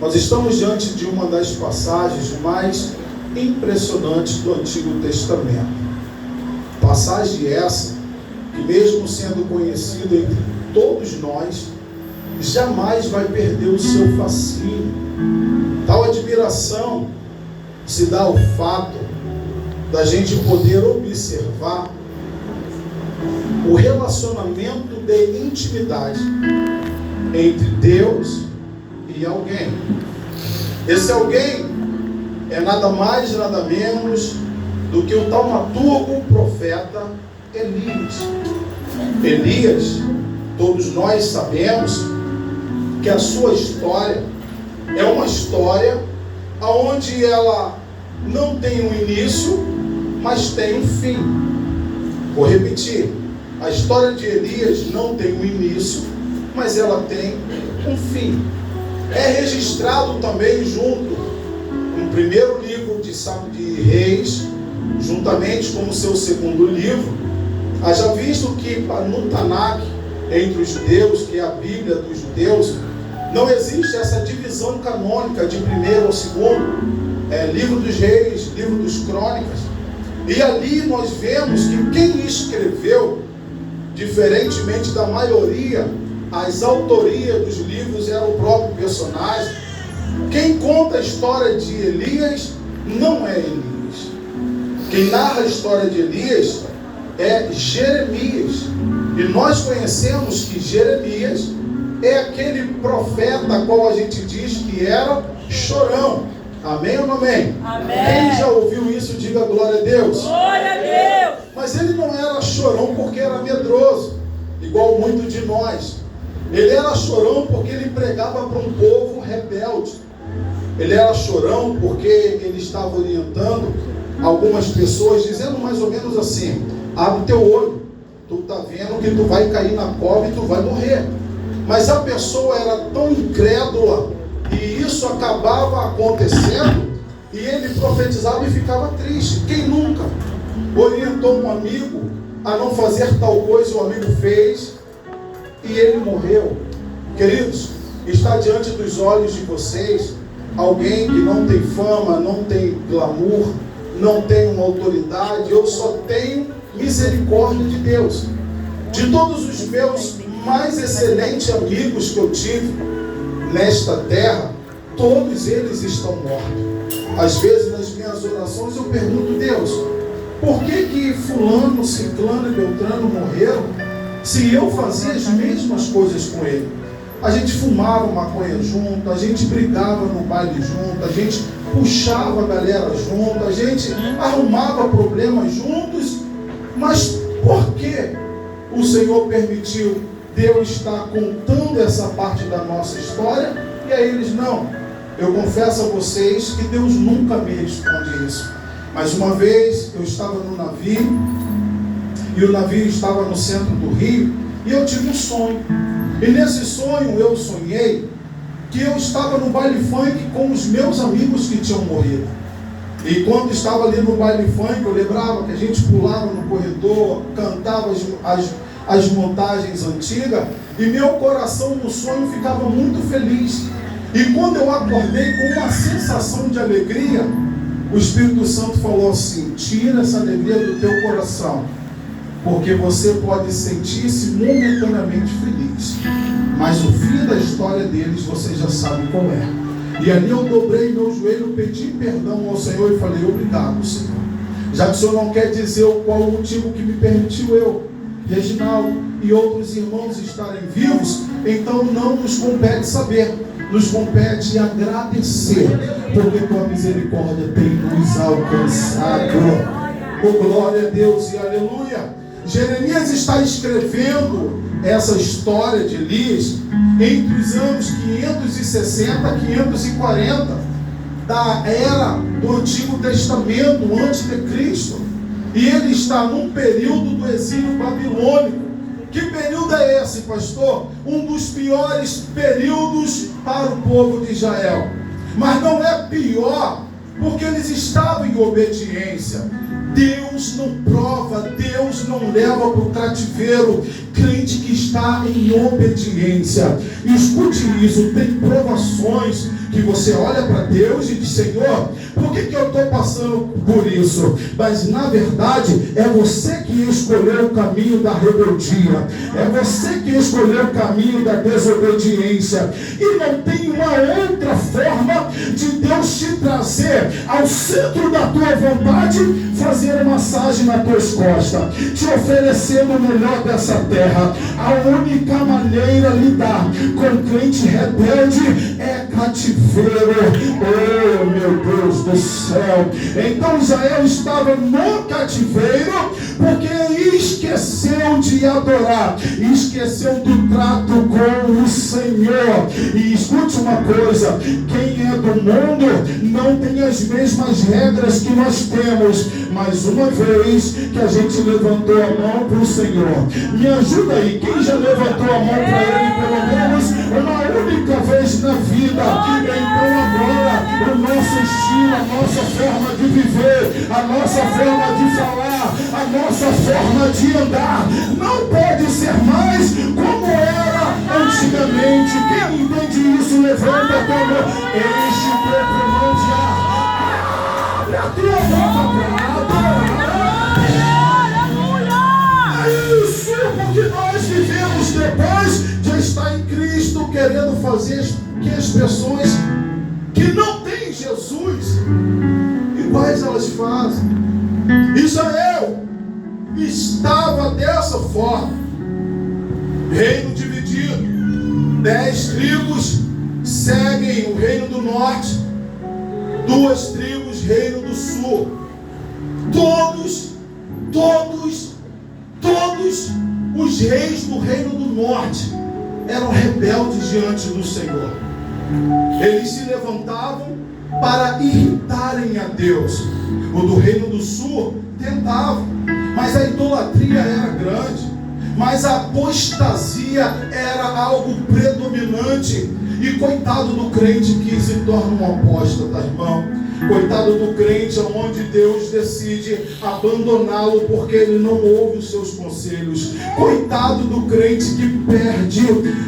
Nós estamos diante de uma das passagens mais impressionantes do Antigo Testamento. Passagem essa que, mesmo sendo conhecida entre todos nós, jamais vai perder o seu fascínio. Tal admiração se dá ao fato da gente poder observar o relacionamento de intimidade entre Deus e alguém. Esse alguém é nada mais, nada menos do que o taumaturgo profeta Elias. Elias, todos nós sabemos que a sua história é uma história onde ela não tem um início, mas tem um fim. Vou repetir, a história de Elias não tem um início, mas ela tem um fim. É registrado também junto no primeiro livro de Reis, juntamente com o seu segundo livro. Haja visto que no Tanakh, entre os judeus, que é a Bíblia dos judeus, não existe essa divisão canônica de primeiro ao segundo, livro dos reis, livro dos crônicas. E ali nós vemos que quem escreveu, diferentemente da maioria, as autorias dos livros era o próprio personagem. Quem conta a história de Elias não é Elias. Quem narra a história de Elias é Jeremias. E nós conhecemos que Jeremias é aquele profeta a qual a gente diz que era chorão. Amém ou não amém? Amém. Quem já ouviu isso, diga glória a Deus. Glória a Deus. Mas ele não era chorão porque era medroso, igual muito de nós. Ele era chorão porque ele pregava para um povo rebelde. Ele era chorão porque ele estava orientando algumas pessoas, dizendo mais ou menos assim: abre teu olho, tu está vendo que tu vai cair na cova e tu vai morrer. Mas a pessoa era tão incrédula, e isso acabava acontecendo, e ele profetizava e ficava triste. Quem nunca orientou um amigo a não fazer tal coisa, o amigo fez, e ele morreu? Queridos, está diante dos olhos de vocês alguém que não tem fama, não tem glamour, não tem uma autoridade. Eu só tenho misericórdia de Deus. De todos os meus mais excelentes amigos que eu tive nesta terra, todos eles estão mortos. Às vezes nas minhas orações eu pergunto: Deus, por que fulano, ciclano e beltrano morreram, se eu fazia as mesmas coisas com ele? A gente fumava maconha junto, a gente brigava no baile junto, a gente puxava a galera junto, a gente arrumava problemas juntos. Mas por que o Senhor permitiu Deus estar contando essa parte da nossa história e a eles não? Eu confesso a vocês que Deus nunca me responde isso. Mas uma vez eu estava no navio, e o navio estava no centro do rio, e eu tive um sonho. E nesse sonho eu sonhei que eu estava no baile funk com os meus amigos que tinham morrido. E quando estava ali no baile funk, eu lembrava que a gente pulava no corredor, cantava as montagens antigas, e meu coração no sonho ficava muito feliz. E quando eu acordei com uma sensação de alegria, o Espírito Santo falou assim: tira essa alegria do teu coração, porque você pode sentir-se momentaneamente feliz, mas o fim da história deles você já sabe qual é. E ali eu dobrei meu joelho, pedi perdão ao Senhor e falei: obrigado, Senhor. Já que o Senhor não quer dizer qual o motivo que me permitiu eu, Reginaldo e outros irmãos estarem vivos, então não nos compete saber, nos compete agradecer, porque tua misericórdia tem nos alcançado. Oh, glória a Deus e aleluia. Jeremias está escrevendo essa história de Elias entre os anos 560 e 540 da era do Antigo Testamento, antes de Cristo. E ele está num período do exílio babilônico. Que período é esse, pastor? Um dos piores períodos para o povo de Israel. Mas não é pior porque eles estavam em obediência. Deus não prova, Deus não leva para o cativeiro crente que está em obediência. E escute isso: tem provações que você olha para Deus e diz: Senhor, por que eu estou passando por isso? Mas na verdade é você que escolheu o caminho da rebeldia, é você que escolheu o caminho da desobediência, e não tem uma outra forma de Deus te trazer ao centro da tua vontade, fazer massagem nas tuas costas, te oferecendo o melhor dessa terra. A única maneira de lidar com crente rebelde é cativeiro. Oh meu Deus do céu! Então Israel estava no cativeiro porque esqueceu de adorar, esqueceu do trato com o Senhor. E escute uma coisa: quem é do mundo não tem as mesmas regras que nós temos. Mais uma vez que a gente levantou a mão para o Senhor, me ajuda aí, quem já levantou a mão para Ele pelo menos uma única vez na vida? Então agora o nosso estilo, a nossa forma de viver, a nossa forma de falar, a nossa forma de andar não pode ser mais como era antigamente. Quem entende isso, levanta a tua mão. Enche o teu pulmão de ar, abre a tua boca para isso, porque nós vivemos depois de estar em Cristo, querendo fazer que as pessoas que não têm Jesus iguais elas fazem. Israel estava dessa forma, reino dividido, 10 tribos seguem o reino do norte, 2 tribos reino do sul. Todos os reis do reino do norte eram rebeldes diante do Senhor. Eles se levantavam para irritarem a Deus. O do reino do sul tentava, mas a idolatria era grande, mas a apostasia era algo predominante. E coitado do crente que se torna um apóstata, irmão. Coitado do crente onde Deus decide abandoná-lo porque ele não ouve os seus conselhos. Coitado do crente que perde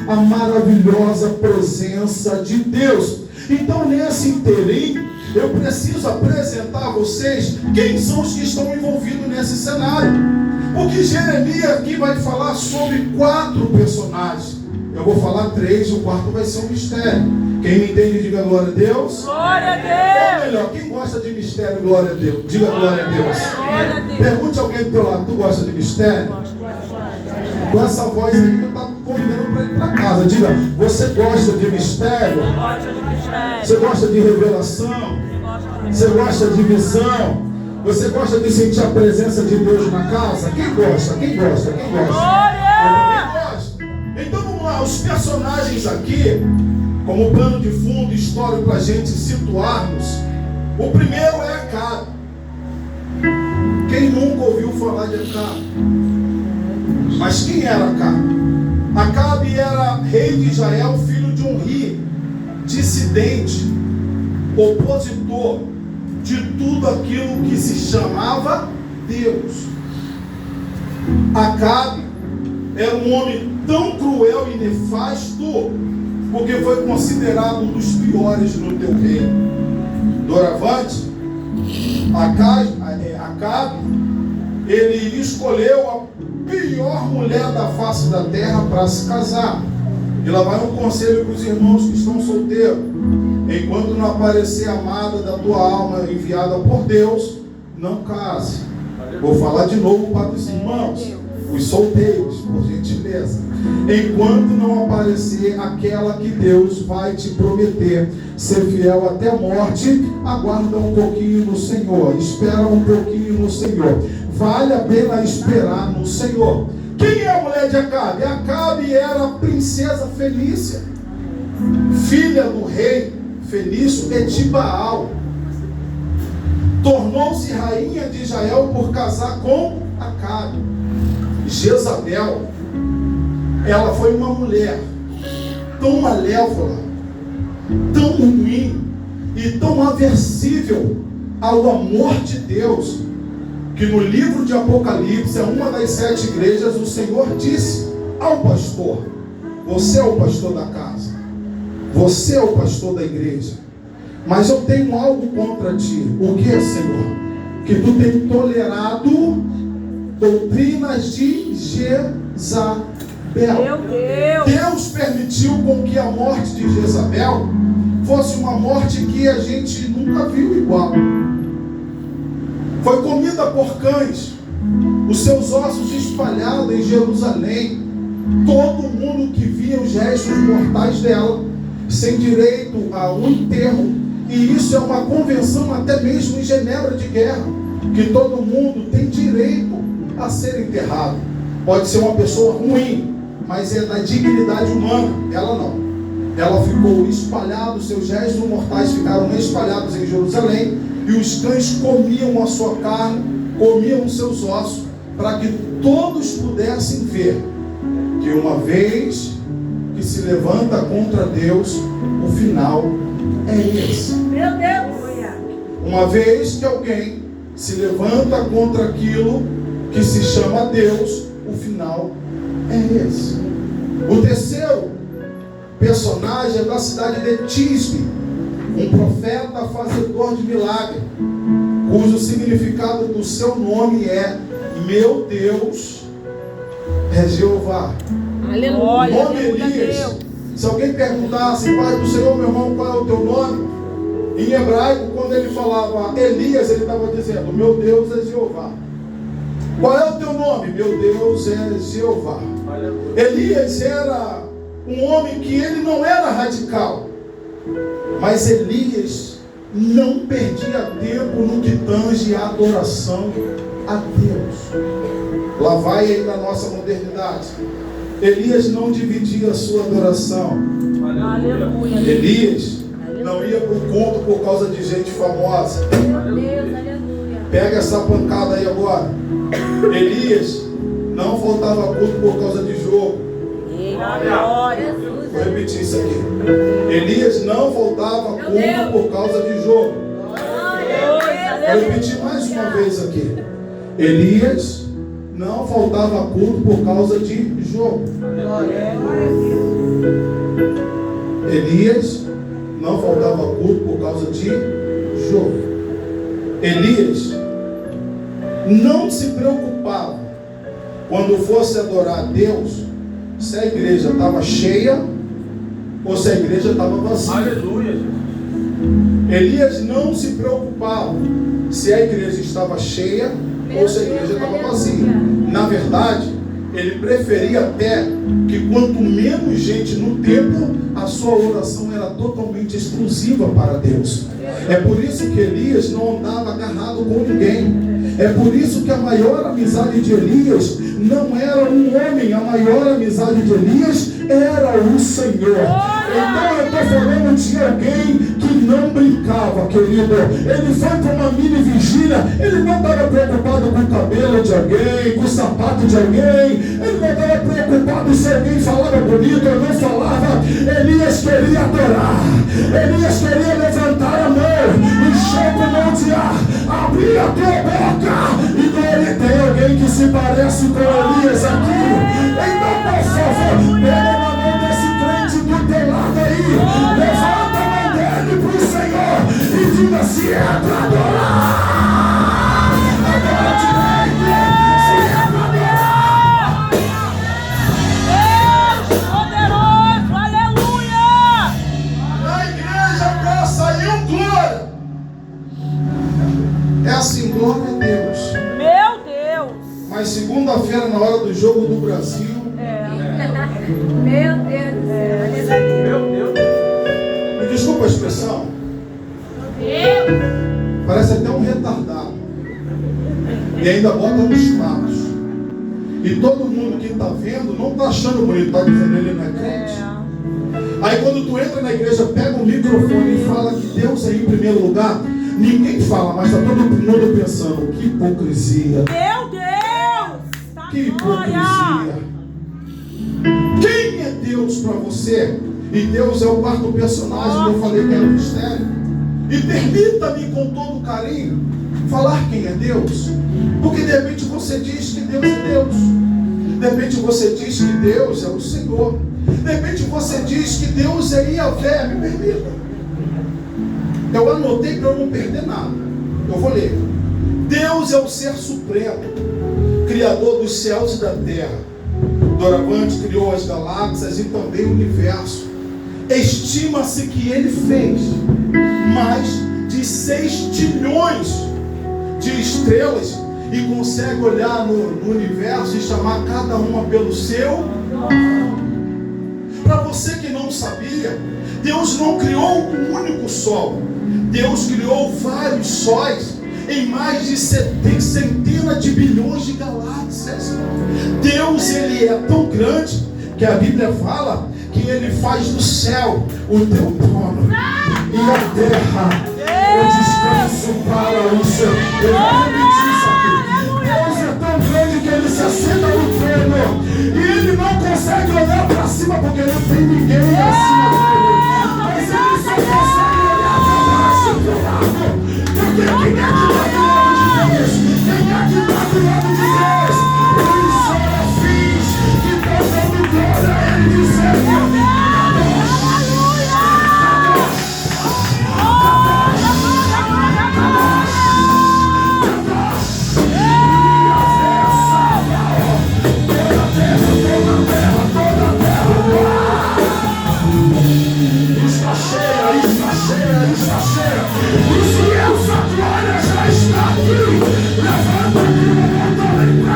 a maravilhosa presença de Deus. Então, nesse interim, eu preciso apresentar a vocês quem são os que estão envolvidos nesse cenário. Porque Jeremias aqui vai falar sobre 4 personagens. Eu vou falar 3, o quarto vai ser um mistério. Quem me entende, diga glória a Deus. Glória a Deus. Ou melhor, quem gosta de mistério, glória a Deus. Diga glória a Deus. Glória a Deus. Pergunte a alguém do teu lado: tu gosta de mistério? Com essa voz aí, tu está convidando para ir para casa. Diga: você gosta de mistério? Você gosta de revelação? Você gosta de visão? Você gosta de sentir a presença de Deus na casa? Quem gosta? Quem gosta? Quem gosta? Glória! Então vamos lá, os personagens aqui, como plano de fundo histórico para a gente situarmos. O primeiro é Acabe. Quem nunca ouviu falar de Acabe? Mas quem era Acabe? Acabe era rei de Israel, filho de Omri, dissidente, opositor de tudo aquilo que se chamava Deus. Acabe era um homem tão cruel e nefasto, porque foi considerado um dos piores no teu reino. Doravante, Acabe, ele escolheu a pior mulher da face da terra para se casar. E lá vai um conselho para os irmãos que estão solteiros: enquanto não aparecer a amada da tua alma enviada por Deus, não case. Vou falar de novo para os irmãos, os solteiros, por gentileza. Enquanto não aparecer aquela que Deus vai te prometer ser fiel até a morte, aguarda um pouquinho no Senhor, espera um pouquinho no Senhor. Vale a pena esperar no Senhor. Quem é a mulher de Acabe? Acabe era a princesa Felícia, filha do rei Felício Etibaal. Tornou-se rainha de Israel por casar com Acabe. Jezabel, ela foi uma mulher tão malévola, tão ruim e tão aversivel ao amor de Deus, que no livro de Apocalipse, uma das 7 igrejas, o Senhor disse ao pastor: você é o pastor da casa, Você é o pastor da igreja, mas eu tenho algo contra ti. O que, Senhor? Que tu tem tolerado doutrinas de Jezabel. Meu Deus. Deus permitiu com que a morte de Jezabel fosse uma morte que a gente nunca viu igual. Foi comida por cães, os seus ossos espalhados em Jerusalém. Todo mundo que via os restos mortais dela, sem direito a um enterro. E isso é uma convenção até mesmo em Genebra de guerra, que todo mundo tem direito a ser enterrado. Pode ser uma pessoa ruim, mas é da dignidade humana. Ela não. Ela ficou espalhada, os seus restos mortais ficaram espalhados em Jerusalém, e os cães comiam a sua carne, comiam os seus ossos, para que todos pudessem ver que uma vez que se levanta contra Deus, o final é esse. Meu Deus. Uma vez que alguém se levanta contra aquilo que se chama Deus, o final é esse. O terceiro personagem é da cidade de Tisbe, um profeta fazedor de milagre, cujo significado do seu nome é: meu Deus é Jeová. Aleluia. O nome Elias, se alguém perguntasse, Pai do Senhor, meu irmão, qual é o teu nome? Em hebraico, quando ele falava Elias, ele estava dizendo: meu Deus é Jeová. Qual é o teu nome? Meu Deus é Jeová. Elias era um homem que ele não era radical, mas Elias não perdia tempo no que tange a adoração a Deus. Lá vai aí na nossa modernidade. Elias não dividia a sua adoração. Aleluia. Elias não ia para o culto por causa de gente famosa. Meu Deus, aleluia. Pega essa pancada aí agora. Elias não faltava culto por causa de jogo. Glória. Vou repetir isso aqui. Elias não faltava culto por causa de jogo. Vou repetir mais uma vez aqui. Elias não faltava culto por causa de jogo. Elias não faltava culto por causa de jogo. Elias não se preocupava quando fosse adorar a Deus se a igreja estava cheia ou se a igreja estava vazia. Aleluia. Elias não se preocupava se a igreja estava cheia ou se a igreja estava vazia. Na verdade, ele preferia até que quanto menos gente no templo, a sua oração era totalmente exclusiva para Deus. É por isso que Elias não andava agarrado com ninguém. É por isso que a maior amizade de Elias não era um homem, a maior amizade de Elias era o Senhor. Então eu estou falando de alguém que não brincava, querido. Ele foi para uma mini vigília, ele não estava preocupado com o cabelo de alguém, com o sapato de alguém, ele não estava preocupado se alguém falava bonito ou não falava. Elias queria adorar, Elias queria levantar a mão, encher com mão de ar, abrir a tua boca e dele tem alguém que se parece com Elias aqui. Então, por favor, pega na mão desse crente do teu lado aí, levanta a mão dele pro Senhor e diga: se é para adorar, adora direito, se é para adorar. Deus poderoso, aleluia. Na igreja para sair um glória. É assim, glória a Deus. Meu Deus. Mas segunda-feira, na hora do jogo do Brasil, Meu Deus. Meu Deus. me desculpa a expressão, parece até um retardado. E ainda bota nos status. E todo mundo que está vendo não está achando bonito, está dizendo ele não é crente. Aí quando tu entra na igreja, pega o microfone e fala que Deus é em primeiro lugar, ninguém fala, mas está todo mundo pensando: que hipocrisia. Meu Deus. Que hipocrisia. Quem é Deus para você? E Deus é o quarto personagem que eu falei que era o mistério. E permita-me com todo carinho falar quem é Deus. Porque de repente você diz que Deus é Deus. De repente você diz que Deus é o Senhor. De repente você diz que Deus é Iavé, me permita. Eu anotei para eu não perder nada. Eu vou ler. Deus é o ser supremo, Criador dos céus e da terra. Doravante criou as galáxias e também o universo. Estima-se que ele fez mais de 6 trilhões de estrelas e consegue olhar no universo e chamar cada uma pelo seu nome. Para você que não sabia, Deus não criou um único sol. Deus criou vários sóis em mais de centenas de bilhões de galáxias. Deus, ele é tão grande que a Bíblia fala que ele faz do céu o teu trono e a terra o descanso para o seu. Eu vou repetir isso aqui. Deus é tão grande que ele se assenta no trono e ele não consegue olhar para cima porque não tem ninguém acima dele. Mas ele só consegue olhar para baixo e pro lado. Porque quem é que está do lado de Deus? Quem é que está do lado de Deus? Os serafins que estão dando glória a ele dizendo: está cheia. E se essa glória já está aqui, levanta aqui uma montanha.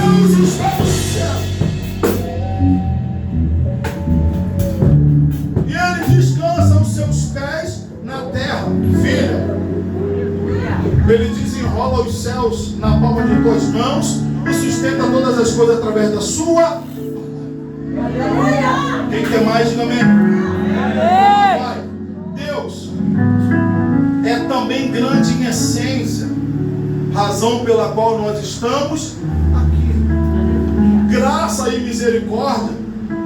Deus está no céu. E ele descansa os seus pés na terra, filha. Ele desenrola os céus na palma de tuas mãos e sustenta todas as coisas através da sua. Quem quer mais, diga amém. Deus é também grande em essência, razão pela qual nós estamos aqui. Graça e misericórdia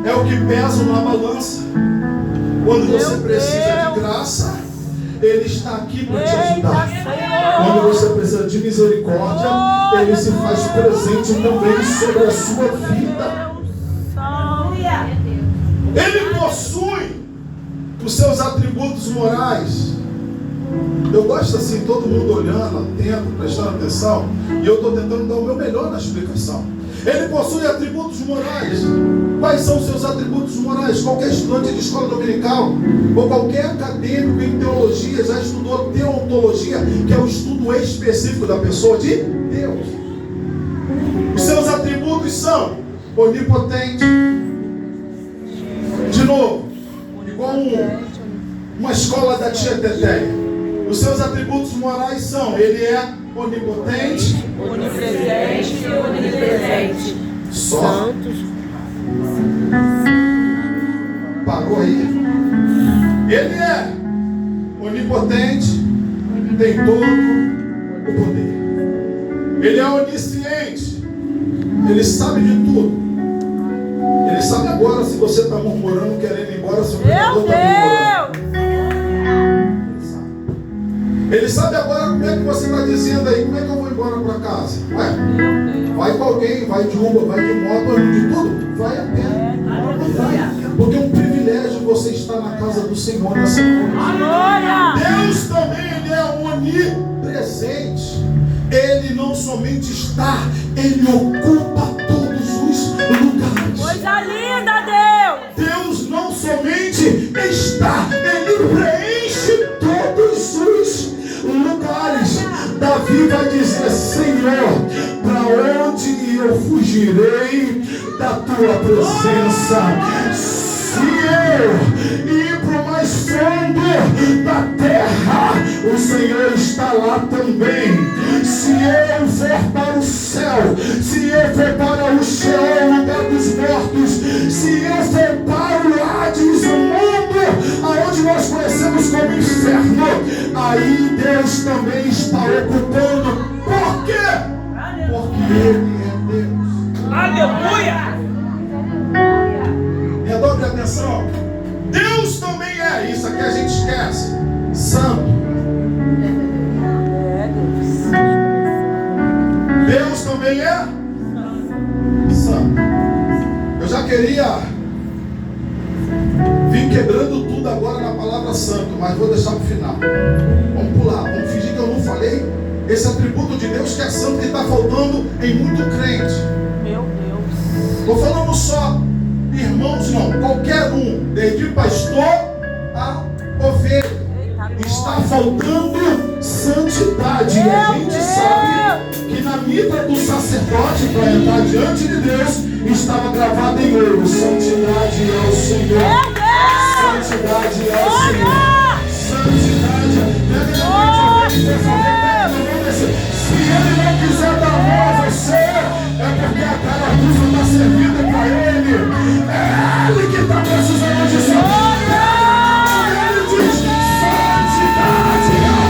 é o que pesam na balança. Quando você precisa de graça, ele está aqui para te ajudar. Quando você precisa de misericórdia, ele se faz presente também sobre a sua vida. Ele possui os seus atributos morais. Eu gosto assim, todo mundo olhando, atento, prestando atenção, e eu estou tentando dar o meu melhor na explicação. Ele possui atributos morais. Quais são os seus atributos morais? Qualquer estudante de escola dominical ou qualquer acadêmico em teologia já estudou teontologia, que é o estudo específico da pessoa de Deus. Os seus atributos são onipotente. De novo, igual uma escola da tia Teteia. Os seus atributos morais são: ele é onipotente, onipresente e onipresente. Só. Parou aí? Ele é onipotente, tem todo o poder. Ele é onisciente, ele sabe de tudo. Ele sabe agora se você está murmurando, querendo ir embora, se o pregador está murmurando. Ele sabe agora como é que você está dizendo aí, como é que eu vou embora para casa? Ué, vai com alguém, vai de Uber, vai de moto, de tudo, vai a pé. Porque é um privilégio você estar na casa do Senhor nessa noite. Deus também, ele é onipresente. Ele não somente está, ele ocupa todos os lugares. Coisa linda, Deus! Deus não somente está, ele preenche todos os lugares. Davi vai dizer: Senhor, para onde eu fugirei da tua presença? Se eu ir para o mais fundo da terra, o Senhor está lá também. Se eu for para o céu, se eu for para o céu, o lugar dos mortos, se eu for para o Hades, o mundo aonde nós conhecemos como inferno, aí Deus também está ocupando. Por quê? Porque Ele é Deus. Aleluia! Redobre a atenção. Deus também é, isso aqui a gente esquece, santo. também é santo. Eu já queria vir quebrando tudo agora na palavra santo, mas vou deixar para o final. Vamos pular, vamos fingir que eu não falei. Esse atributo de Deus que é santo, que está faltando em muito crente. Meu Deus. Estou falando só irmãos, não, qualquer um, desde pastor a ovelha. Está faltando santidade. E a gente sabe que na mitra do sacerdote, para entrar diante de Deus, estava gravado em ouro: santidade ao Senhor. Santidade ao Senhor. Santidade. Se Ele não quiser dar mão a você, é porque a carapuça está servida para Ele. É Ele que está precisando de santidade. Ele diz: santidade ao Senhor.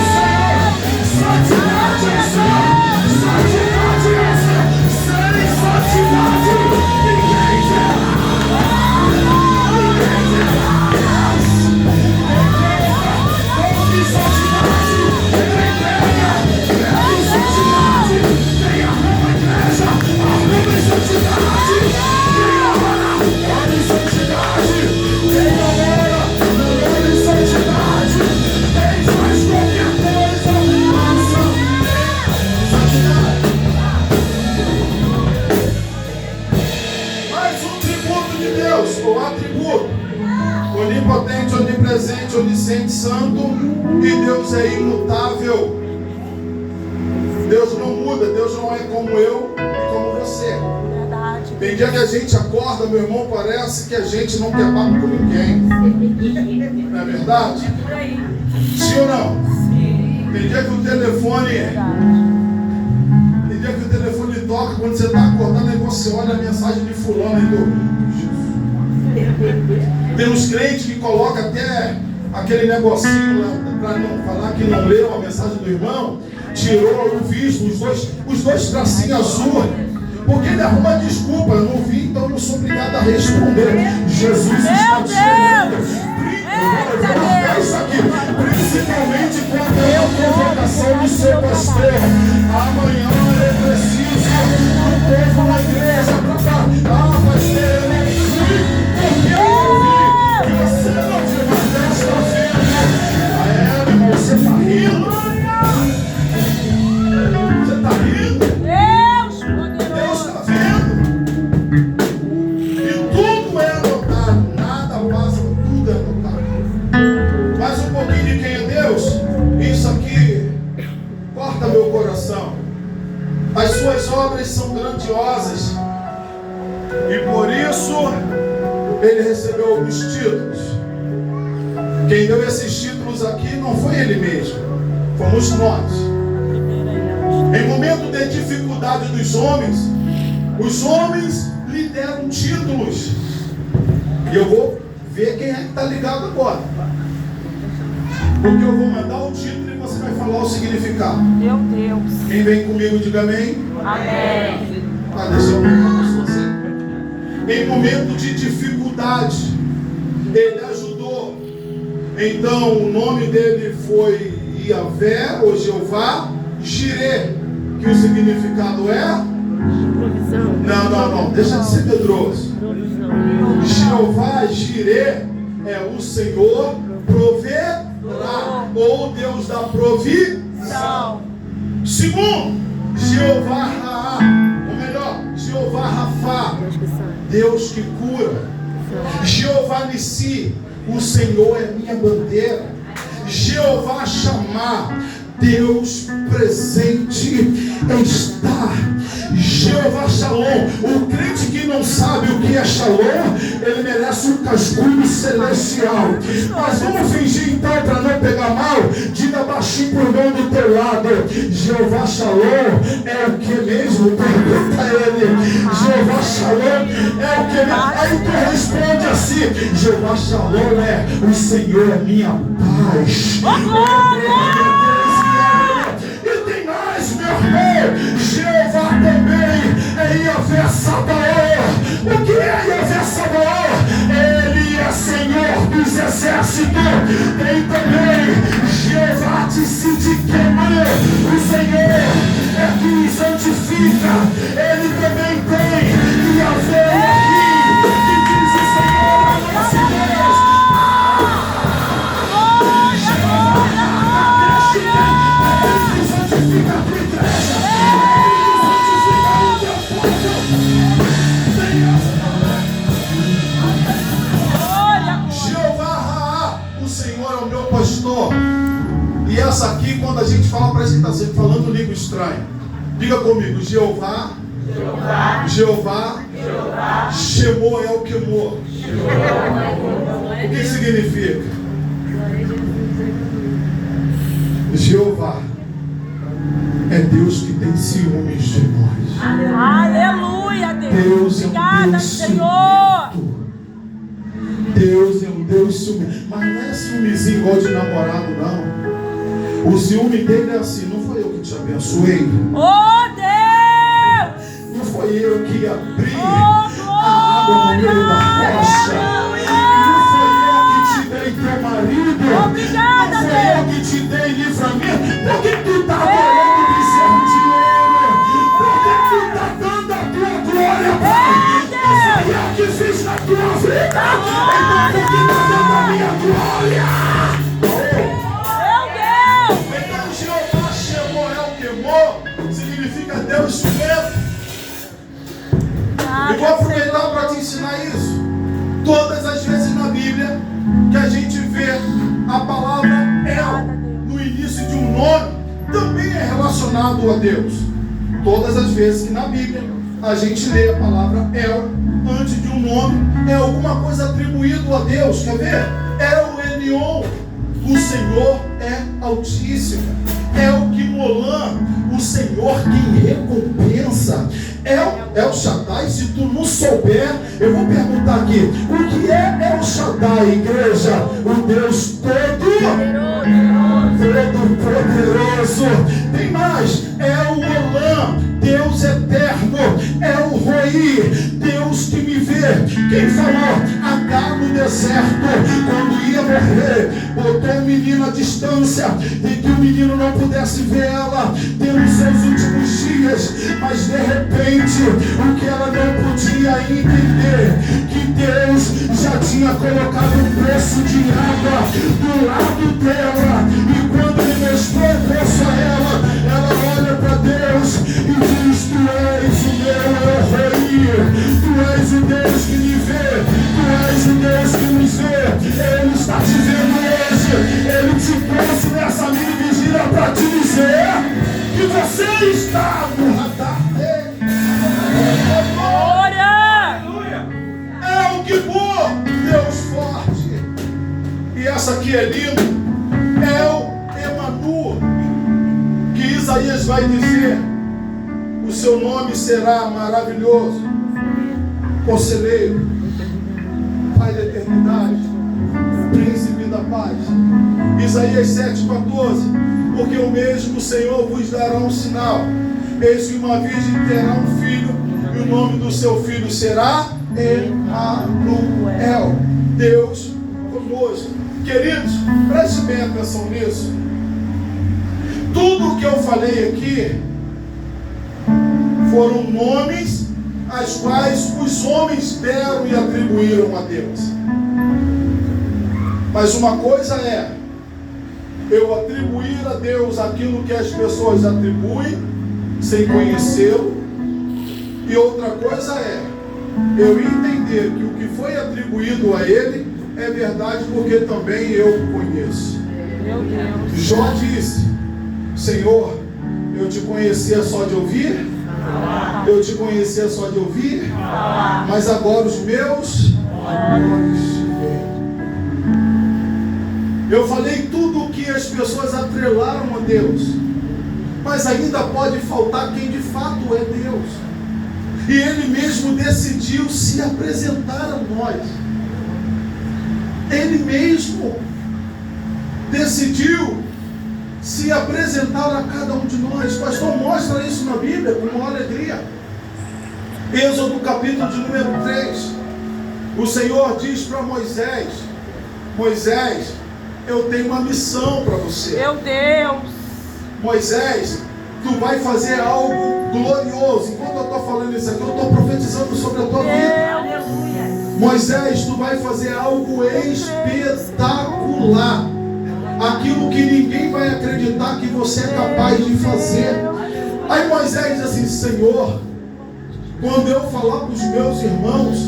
Santidade ao Senhor. Santidade ao Senhor. Sem santidade ninguém terá. Ninguém terá. Tome santidade. Ninguém terá. Tem santidade. Tem arruma igreja. Arruma santidade. Tem hora. Hora em santidade. Tem hora. Hora em santidade. Tem faz qualquer coisa. Faça. Santidade. Mais um tributo de Deus, ou atributo: onipotente, onipresente, onisciente, santo. E Deus é imutável. Deus não muda. Deus não é como eu e como você. Verdade. Tem dia que a gente acorda, meu irmão, parece que a gente não quer papo com ninguém. Não é verdade? Por aí. Sim ou não? Tem dia que o telefone toca quando você está acordando, aí você olha a mensagem de fulano e tem uns crentes que colocam até aquele negocinho lá, para não falar que não leu a mensagem do irmão, tirou o visto, os dois tracinhos azul, porque ele arruma desculpa: eu não vi, então eu não sou obrigado a responder. Jesus está te chamando. Isso aqui, principalmente quando é a convocação do seu pastor. Amanhã eu preciso do povo na igreja para falar: pastor, eu não fui porque eu não vi. E você não viu, mas Deus está vendo. Meu irmão, você está rindo? Você está rindo? Deus está vendo. E tudo é anotado, nada passa, tudo é anotado. Mais um pouquinho de quem é Deus. Isso aqui corta meu coração. As suas obras são grandiosas, e por isso ele recebeu alguns títulos. Quem deu esses títulos aqui não foi ele mesmo, fomos nós. Em momento de dificuldade dos homens, os homens lhe deram títulos. E eu vou ver quem é que está ligado agora, porque eu vou mandar o título e você vai falar o significado. Meu Deus. Quem vem comigo, diga amém. Amém. Deixa eu ver para você. Em momento de dificuldade, ele ajudou. Então o nome dele foi Iavé, ou Jeová Jireh, que o significado é Provisão. não, deixa de ser medroso. Jeová Jireh é o Senhor proverá, ou Deus da provisão. Segundo, Jeová Raá, ou melhor, Jeová Rafá, Deus que cura. Jeová Nissi, o Senhor é minha bandeira. Jeová Chamar, Deus presente está. Jeová Shalom, o crente que não sabe o que é Shalom, ele merece um cascudo celestial. Mas vamos fingir então, para não pegar mal, diga baixinho por mão do teu lado: Jeová Shalom é o que mesmo? Pergunta ele. Jeová Shalom é o que mesmo? Aí tu responde assim: Jeová Shalom é o Senhor é minha paz. E tem mais, meu irmão, Jeová também é Iavé Sabaoth. O que é Iavé Sabaoth? Ele é Senhor dos exércitos. Tem também Jeová Tsidkenu. O Senhor é me santifica, Ele também tem que haver aqui, que diz o Senhor, nosso Deus. Ele me santifica a tua igreja, Ele me santifica o teu povo. Jeová Raá, o Senhor é o meu pastor. E essa aqui, quando a gente fala, parece que está sempre falando língua estranha. Diga comigo, Jeová, Jeová, Shemô é o Quemô. O que significa? Jeová é Deus que tem ciúmes de nós. Aleluia, Deus. Deus é um Obrigada, Deus Senhor. Deus é um Deus ciúme. Mas não é ciúmezinho igual de namorado, não. O ciúme dele é assim: não foi eu que te abençoei. Oh, Deus! Não foi eu que abri Oh, a água no meio da rocha. Não foi eu que te dei teu marido. Obrigada, Não foi eu que te dei livramento. Por que tu está adorando bezerro de ouro? Por que tu está dando a tua glória, Pai? Foi eu que fiz na tua vida. Então por que está dando a minha glória? Então Jeová Shemô é o Quemô, significa Deus ciumento. Eu vou aproveitar para te ensinar isso. Todas as vezes na Bíblia que a gente vê a palavra El no início de um nome, também é relacionado a Deus. Todas as vezes que na Bíblia a gente lê a palavra El antes de um nome, é alguma coisa atribuído a Deus. Quer ver? El Elyon, o Senhor é Altíssimo. El Quimolã, o Senhor que recompensa. El Shaddai, se tu não souber, eu vou perguntar aqui: o que é El Shaddai, igreja? O Deus Todo-Poderoso. Tem mais: é o Olã, Deus eterno. É o Roi, Deus que me vê. Quem falou? Agar no deserto, quando ia morrer, botou o menino à distância, de que o menino não pudesse ver ela, tendo seus últimos dias. Mas de repente, o que ela não podia entender, que Deus já tinha colocado um poço de água do lado dela. E quando ele mostrou o poço a ela olha para Deus e diz: tu és o meu Rei, tu és o Deus que me vê, tu és o Deus que nos vê. Ele está te vendo hoje. Ele te trouxe nessa mini vigília para te dizer que você está no radar dele. É o que for, Deus forte. E essa aqui é linda. É o Emanu, que Isaías vai dizer: o seu nome será maravilhoso, Conselheiro, Pai da eternidade, Príncipe da paz. Isaías 7,14: porque o mesmo Senhor vos dará um sinal. Eis que uma virgem terá um filho, e o nome do seu filho será Emanuel, Deus conosco. Queridos, preste bem atenção nisso. Tudo o que eu falei aqui foram nomes as quais os homens deram e atribuíram a Deus. Mas uma coisa é eu atribuir a Deus aquilo que as pessoas atribuem sem conhecê-lo, e outra coisa é eu entender que o que foi atribuído a Ele é verdade, porque também eu o conheço. Jó disse: Senhor, eu te conhecia só de ouvir, eu te conhecia só de ouvir, mas agora os meus olhos te veem. Eu falei tudo o que as pessoas atrelaram a Deus, mas ainda pode faltar quem de fato é Deus. E Ele mesmo decidiu se apresentar a nós. Ele mesmo decidiu se apresentar a cada um de nós. Pastor, mostra isso na Bíblia com maior alegria. Êxodo capítulo de número 3. O Senhor diz para Moisés: Moisés, eu tenho uma missão para você. Meu Deus. Moisés, tu vai fazer algo glorioso. Enquanto eu estou falando isso aqui, eu estou profetizando sobre a tua vida. Aleluia. Moisés, tu vai fazer algo espetacular. Aquilo que ninguém vai acreditar que você é capaz de fazer. Aí Moisés diz assim: Senhor, quando eu falar para os meus irmãos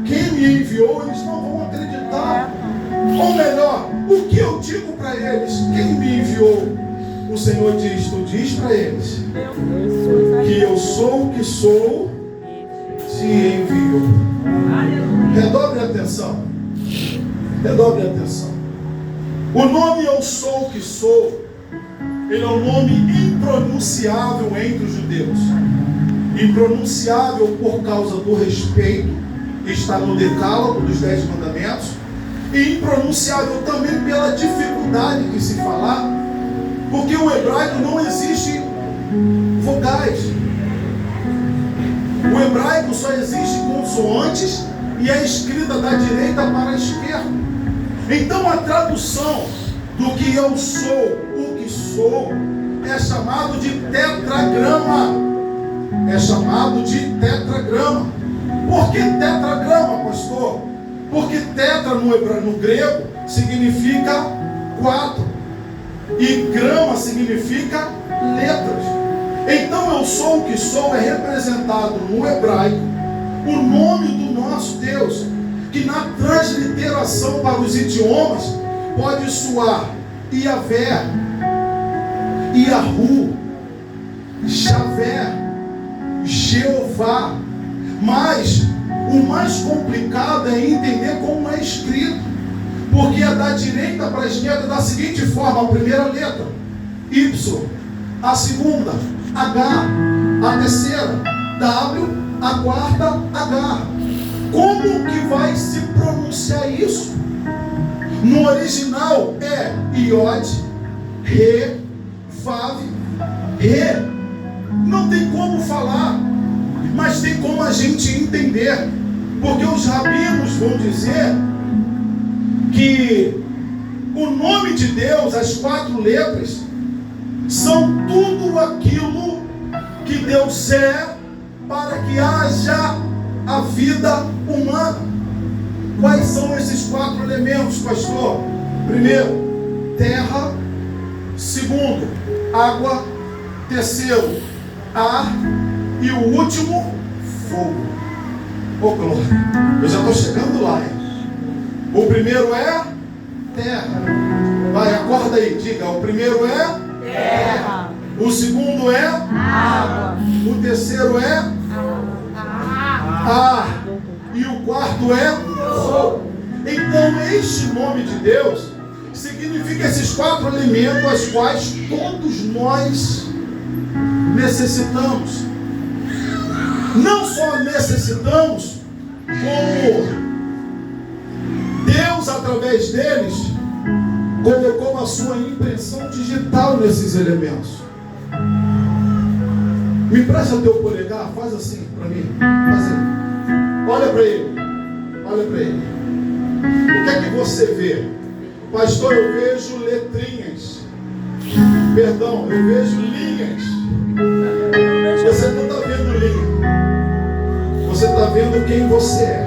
quem me enviou, eles não vão acreditar. Ou melhor, o que eu digo para eles? Quem me enviou? O Senhor diz: tu diz para eles que eu sou o que sou, te enviou. Redobre a atenção. Redobre a atenção. O nome eu sou o que sou, ele é um nome impronunciável entre os judeus. Impronunciável por causa do respeito, está no decálogo dos 10 mandamentos. E impronunciável também pela dificuldade de se falar, porque o hebraico não existe vogais. O hebraico só existe consoantes e é escrita da direita para a esquerda. Então a tradução do que eu sou, o que sou, é chamado de tetragrama. É chamado de tetragrama. Por que tetragrama, pastor? Porque tetra no grego significa 4 e grama significa letras. Então eu sou o que sou é representado no hebraico o nome do nosso Deus, que na transliteração para os idiomas pode soar Iavé, Iahu, Javé, Jeová. Mas o mais complicado é entender como é escrito, porque é da direita para a esquerda da seguinte forma: a primeira letra Y, a segunda H, a terceira W, a quarta H. Como que vai se pronunciar isso? No original é Iod, Re, Vav, Re. Não tem como falar, mas tem como a gente entender, porque os rabinos vão dizer que o nome de Deus, as 4 letras, são tudo aquilo que Deus é para que haja a vida humana. Quais são esses 4 elementos, pastor? Primeiro, terra. Segundo, água. Terceiro, ar. E o último, fogo. Oh, glória. Eu já estou chegando lá, hein? O primeiro é terra. Vai, acorda aí, diga. O primeiro é Terra. O segundo é Água. O terceiro é ar. E o quarto é fogo. Então este nome de Deus significa esses 4 elementos, as quais todos nós necessitamos. Não só necessitamos, como Deus, através deles, colocou a sua impressão digital nesses elementos. Me presta teu polegar, faz assim para mim. Faz assim. Olha para ele. Olha para ele. O que é que você vê? Pastor, eu vejo letrinhas. Perdão, eu vejo linhas. Você não está vendo linha. Você está vendo quem você é.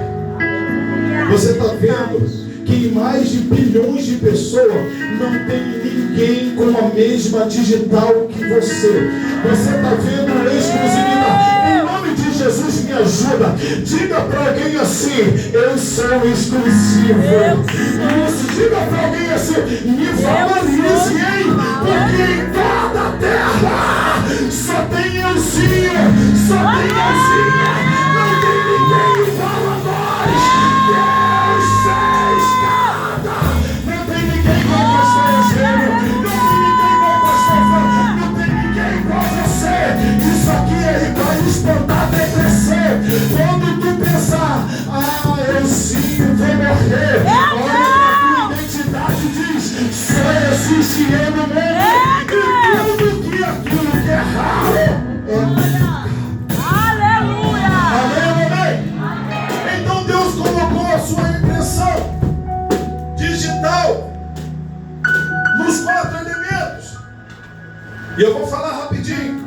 Você está vendo que em mais de bilhões de pessoas não tem ninguém com a mesma digital que você. Você está vendo exclusividade. Em nome de Jesus, me ajuda. Diga para alguém assim: eu sou exclusivo. Isso, diga para alguém assim: me valorize, hein? Porque em toda a terra só tem euzinho, só tem euzinha. Não tem ninguém igual a nós. Deus fez nada. Não tem ninguém igual a pastor Eugênio. Não tem ninguém igual a pastor Fábio. Não tem ninguém igual a você. Isso aqui vai espantar até crescer. Quando tu pensar, eu sim vou morrer, olha pra tua identidade e diz: só existe eu no mundo. E tudo que aquilo que é raro é Aleluia. E eu vou falar rapidinho.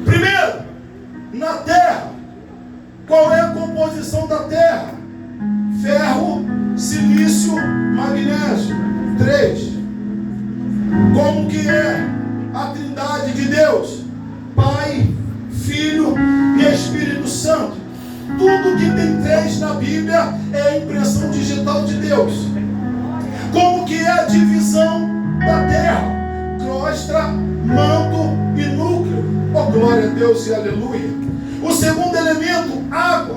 Primeiro, na terra, qual é a composição da terra? Ferro, silício, magnésio. 3. Como que é a trindade de Deus? Pai, Filho e Espírito Santo. Tudo que tem 3 na Bíblia é a impressão digital de Deus. Como que é a divisão da terra? Crostra, manto e núcleo. Oh, glória a Deus e aleluia. O segundo elemento, água.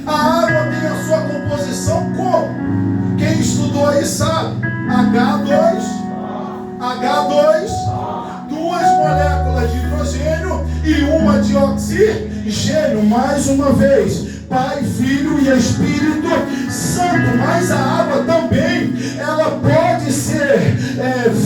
A água tem a sua composição como? Quem estudou aí sabe. H2, 2 moléculas de hidrogênio e uma de oxigênio. Mais uma vez, Pai, Filho e Espírito Santo. Mas a água também, ela pode ser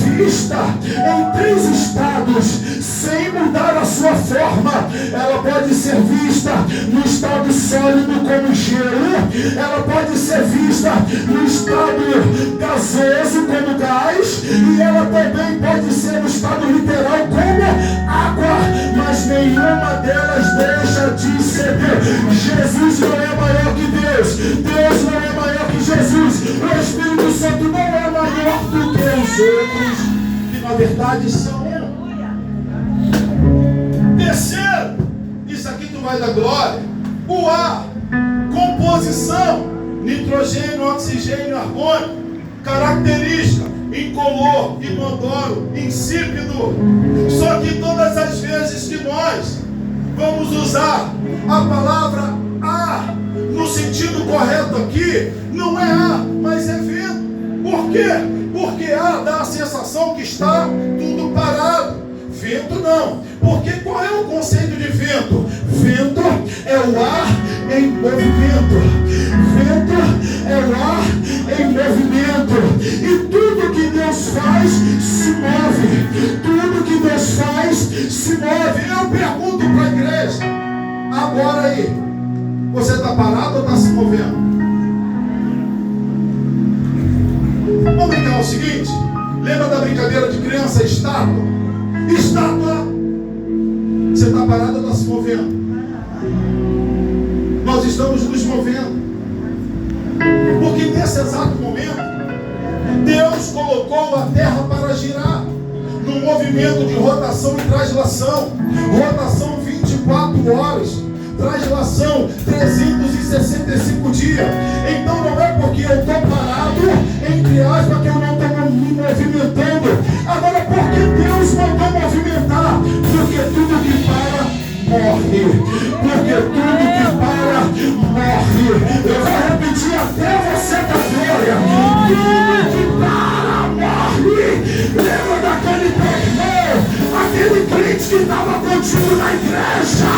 vista em 3 estados, sem mudar a sua forma. Ela pode ser vista no estado sólido como gelo, ela pode ser vista no estado gasoso como gás, e ela também pode ser no estado literal como água, mas nenhuma delas deixa de ser Deus. Jesus não é maior que Deus, Deus não é maior que Jesus, o Espírito Santo não é maior do que os outros, que na verdade são. Terceiro, isso aqui tu vai dar glória, o ar, composição, nitrogênio, oxigênio, argônio, característica, incolor, inodoro, insípido. Só que todas as vezes que nós vamos usar a palavra ar no sentido correto aqui, não é ar, mas é vento. Por quê? Porque ar dá a sensação que está tudo parado. Vento não. Porque qual é o conceito de vento? Vento é o ar em movimento. Vento é o ar em movimento. E tudo que Deus faz se move. Tudo que Deus faz se move. Eu pergunto para a igreja, agora aí, você está parado ou está se movendo? Vamos brincar o seguinte, lembra da brincadeira de criança, estátua? Estátua, você está parado ou está se movendo? Nós estamos nos movendo, porque nesse exato momento Deus colocou a terra para girar num movimento de rotação e translação. Rotação 24 horas, translação 365 dias. Então não é porque eu estou parado, entre aspas, que eu não estou me movimentando. Agora, por que Deus mandou movimentar? Porque tudo que para morre. Porque tudo que para morre. Eu vou repetir até você da glória. Tudo que para morre. Lembra daquele irmão, aquele crente que estava contigo na igreja,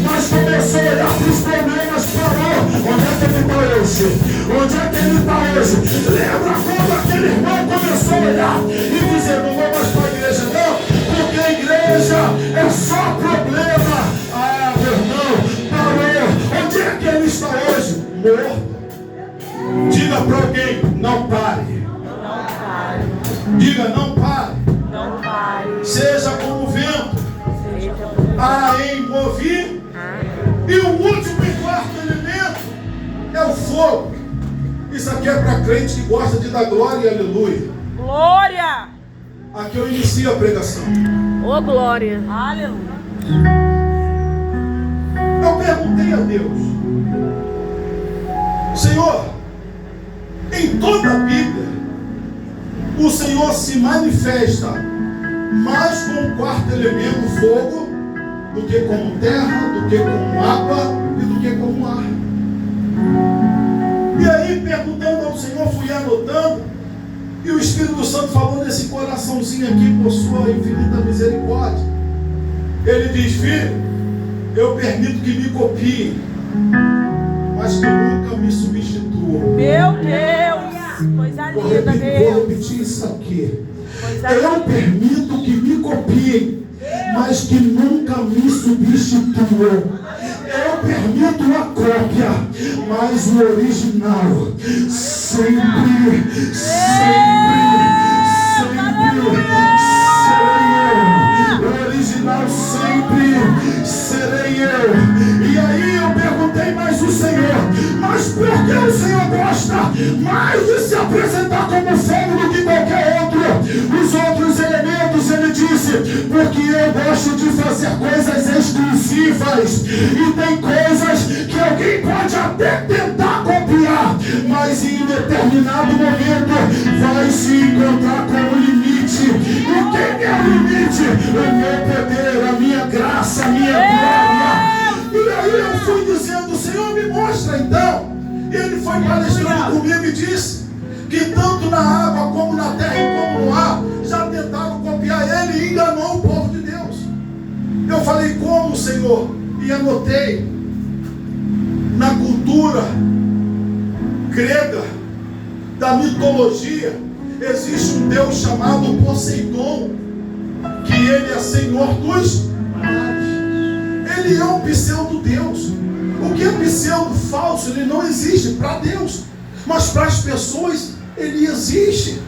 mas começou a olhar para os problemas, parou. Onde é que ele está hoje? Onde é que ele está hoje? Lembra quando aquele irmão começou a olhar e dizer, não vou mais para a igreja não, porque a igreja é só problema. Ah, meu irmão, parou. Onde é que ele está hoje? Morto. Diga para alguém, não pare. Diga, não pare. Não pare. Seja como o vento a envolver. E o último e quarto elemento é o fogo. Isso aqui é para crente que gosta de dar glória e aleluia. Glória. Aqui eu inicio a pregação. Ô, glória. Aleluia. Eu perguntei a Deus, Senhor, em toda a Bíblia o Senhor se manifesta mais com o quarto elemento, fogo, do que como terra, do que como água e do que como ar. E aí, perguntando ao Senhor, fui anotando, e o Espírito Santo falou nesse coraçãozinho aqui por sua infinita misericórdia. Ele diz, filho, eu permito que me copiem, mas que nunca me substituam. Meu Deus! Coisa linda, Deus. Vou repetir isso aqui. Eu permito que me copiem, mas que nunca me substituam. Eu permito a cópia, mas o original sempre serei eu. porque o Senhor gosta mais de se apresentar como fogo do que qualquer outro. Os outros elementos, ele disse, porque eu gosto de fazer coisas exclusivas. E tem coisas que alguém pode até tentar copiar, mas em determinado momento vai se encontrar com o limite. E quem é o limite? O meu poder, a minha graça, a minha glória. E aí eu fui dizendo, Senhor, me mostra então. E ele foi palestrando comigo e disse que tanto na água como na terra e como no ar já tentaram copiar ele e enganou o povo de Deus. Eu falei, como, Senhor? E anotei. Na cultura grega, da mitologia, existe um Deus chamado Poseidon, que ele é Senhor dos mares. Ele é um pseudo-deus. O que é pseudo falso? Ele não existe para Deus, mas para as pessoas ele existe.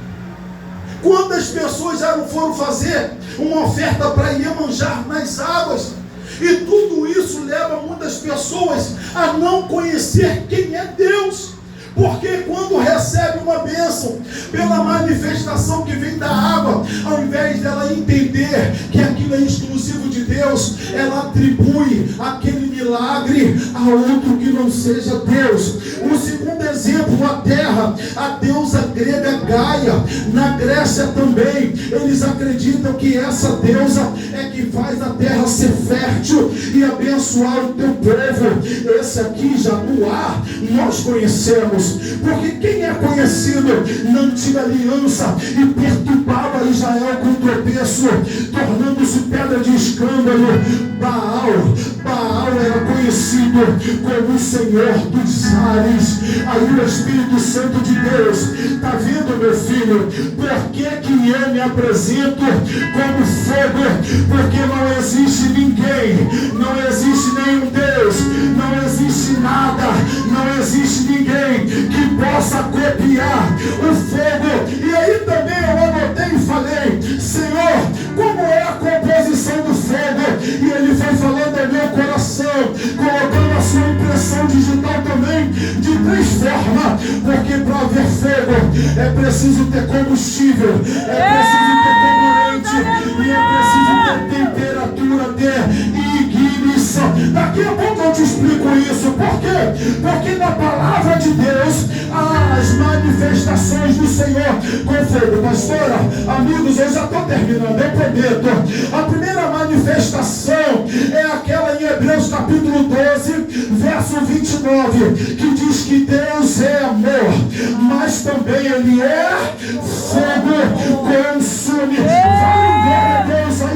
Quantas pessoas já não foram fazer uma oferta para Iemanjá nas águas? E tudo isso leva muitas pessoas a não conhecer quem é Deus. Porque quando recebe uma bênção pela manifestação que vem da água, ao invés dela entender que aquilo é exclusivo de Deus, ela atribui aquele milagre a outro que não seja Deus. O segundo exemplo, a terra, a deusa grega Gaia. Na Grécia também, eles acreditam que essa deusa é que faz a terra ser fértil e abençoar o teu povo. Esse aqui já no ar nós conhecemos. Porque quem é conhecido na antiga aliança e perturbava Israel com tropeço, tornando-se pedra de escândalo, Baal era conhecido como o Senhor dos ares. Aí o Espírito Santo de Deus, está vendo, meu filho, por que eu me apresento como fogo? Porque não existe ninguém, não existe nenhum Deus, não existe nada, não existe ninguém que possa copiar o fogo. E aí também eu anotei e falei, Senhor, como é a composição do fogo? E ele foi falando ao meu coração, colocando a sua impressão digital também, de três formas. Porque para haver fogo é preciso ter combustível, é preciso ter comburente e é preciso ter temperatura de ignição. Daqui a pouco eu te explico isso. Por quê? Porque na palavra de Deus há as manifestações do Senhor com fogo. Pastora, amigos, eu já estou terminando, eu prometo. A primeira manifestação é aquela em Hebreus capítulo 12, verso 29, que diz que Deus é amor, mas também Ele é fogo consume. Vale glória a Deus aí,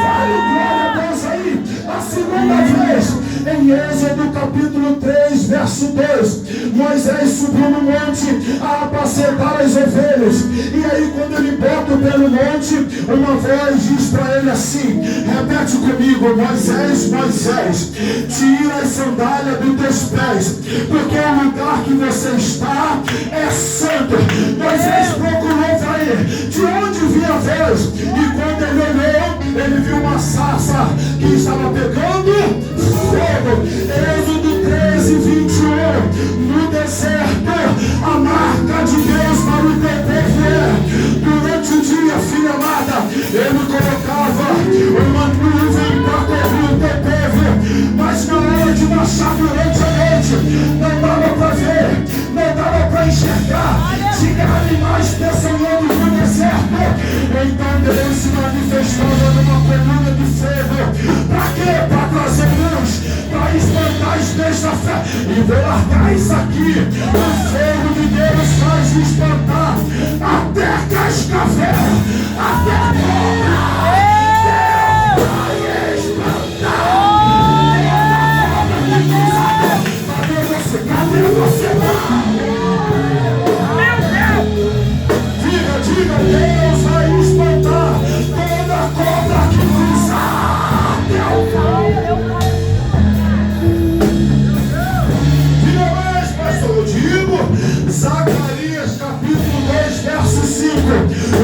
vale glória a Deus aí. A segunda vez, em Êxodo capítulo 3, verso 2, Moisés subiu no monte a apacentar as ovelhas. E aí quando ele bota pelo monte, uma voz diz para ele assim, repete comigo, Moisés, Moisés, tira as sandálias dos teus pés, porque o lugar que você está é santo. Moisés procurou para ele, de onde vinha a voz? E quando ele olhou, ele viu uma sarça que estava pegando fogo. Êxodo 13, 21, no deserto, a marca de Deus para o teu povo é, durante o dia, filha amada, ele colocava uma nuvem para cobrir o teu povo, mas na hora de marchar durante a noite, não dava para ver, não dava para enxergar, tinha animais peçonhando no deserto. Então Deus se manifestava numa coluna de fogo. Para quê? Para trazer luz, para espantar as bestas fé. E vou largar isso aqui. O fogo de Deus faz espantar até cascavel, até cobra. Deus vai espantar. Cadê você? Diga, Deus vai espantar toda cobra que pisar teu pau. Diga mais, pastor, eu digo, Zacarias capítulo 2, verso 5,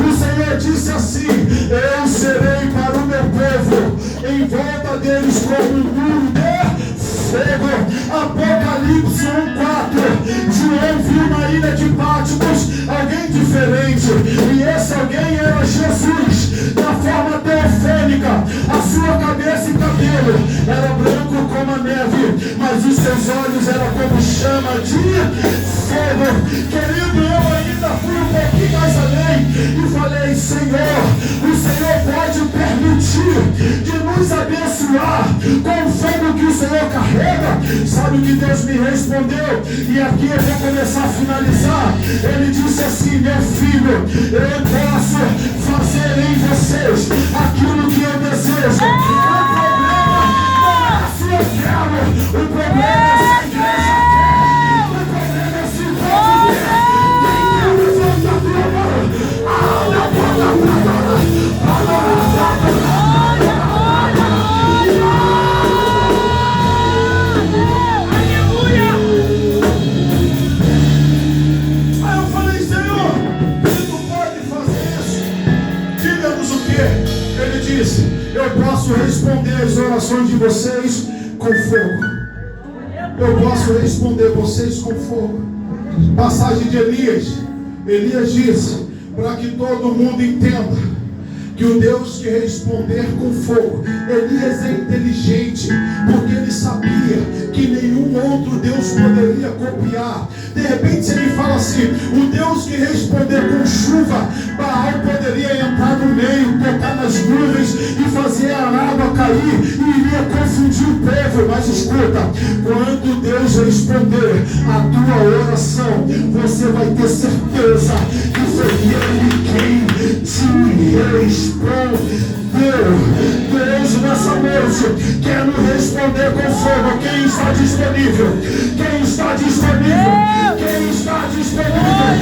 o Senhor disse assim, eu serei para o meu povo, em volta deles como um muro de fogo. Apocalipse 1:4. João viu na ilha de Patmos alguém diferente, e esse alguém era Jesus, na forma teofênica. A sua cabeça e cabelo era branco como a neve, mas os seus olhos eram como chama de fogo. Querido, eu ainda fui um pouquinho mais além e falei: Senhor, o Senhor pode permitir de nos abençoar com o fogo que o Senhor carrega? Sabe o que Deus me respondeu? E aqui eu vou começar a finalizar. Ele disse assim: meu filho, eu posso fazer em vocês aquilo que eu desejo. O problema não é se eu quero, o problema é se a igreja quer, o problema é se o povo quer. Quem quer levanta a tua mão, abre a porta para adorar. Ele disse: eu posso responder as orações de vocês com fogo. Eu posso responder vocês com fogo. Passagem de Elias. Elias disse: para que todo mundo entenda que o Deus que responder com fogo. Elias é inteligente, porque ele sabia que nenhum outro Deus poderia copiar. De repente, se ele fala assim: o Deus que responder com chuva, Baal poderia entrar no meio, tocar nas nuvens e fazer a água cair, e iria confundir o povo. Mas escuta, quando Deus responder a tua oração, você vai ter certeza que foi Ele quem te respondeu. Deus nessa noite quer nos responder com fogo. Quem está disponível? Quem está disponível? Quem está disponível?